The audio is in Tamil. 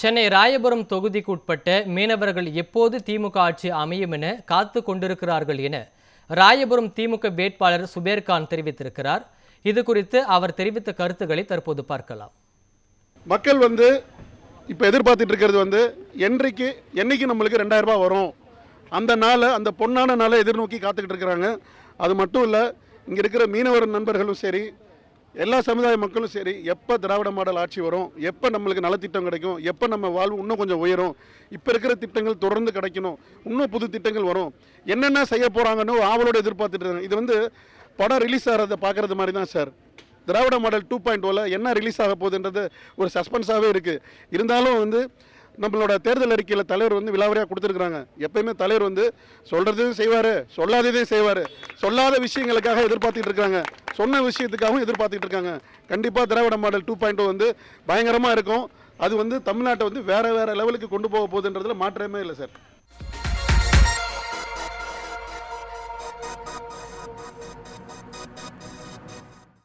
சென்னை ராயபுரம் தொகுதிக்கு உட்பட்ட மீனவர்கள் எப்போது திமுக ஆட்சி அமையும் என காத்து கொண்டிருக்கிறார்கள் என ராயபுரம் திமுக வேட்பாளர் சுபேர்கான் தெரிவித்திருக்கிறார். இது குறித்து அவர் தெரிவித்த கருத்துக்களை தற்போது பார்க்கலாம். மக்கள் இப்போ எதிர்பார்த்துட்டு இருக்கிறது என்னைக்கு நம்மளுக்கு 2000 ரூபாய் வரும், அந்த நாளை, அந்த பொன்னான நாளை எதிர்நோக்கி காத்துக்கிட்டு இருக்கிறாங்க. அது மட்டும் இல்லை, இங்கே இருக்கிற மீனவர் நண்பர்களும் சரி, எல்லா சமுதாய மக்களும் சரி, எப்போ திராவிட மாடல் ஆட்சி வரும், எப்போ நம்மளுக்கு நலத்திட்டம் கிடைக்கும், எப்போ நம்ம வாழ்வு இன்னும் கொஞ்சம் உயரும், இப்போ இருக்கிற திட்டங்கள் தொடர்ந்து கிடைக்கணும், இன்னும் புது திட்டங்கள் வரும், என்னென்ன செய்ய போகிறாங்கன்னு ஆவலோட எதிர்பார்த்துட்டு இருக்காங்க. இது படம் ரிலீஸ் ஆகிறத பார்க்குறது மாதிரி தான் சார். திராவிட மாடல் 2.0 என்ன ரிலீஸ் ஆக போகுதுன்றது ஒரு சஸ்பென்ஸாகவே இருக்குது. இருந்தாலும் நம்மளோட தேர்தல் அறிக்கையில் தலைவர் விலாவரியாக கொடுத்துருக்குறாங்க. எப்பயுமே தலைவர் சொல்கிறதையும் செய்வார், சொல்லாததையும் செய்வார். சொல்லாத விஷயங்களுக்காக எதிர்பார்த்துட்டு இருக்காங்க, சொன்ன விஷயத்துக்காகவும் எதிர்பார்த்துட்டு இருக்காங்க. கண்டிப்பாக திராவிட மாடல் 2.0 பயங்கரமாக இருக்கும். அது தமிழ்நாட்டை வேறு லெவலுக்கு கொண்டு போக போகுதுன்றதுல மாற்றமே இல்லை சார்.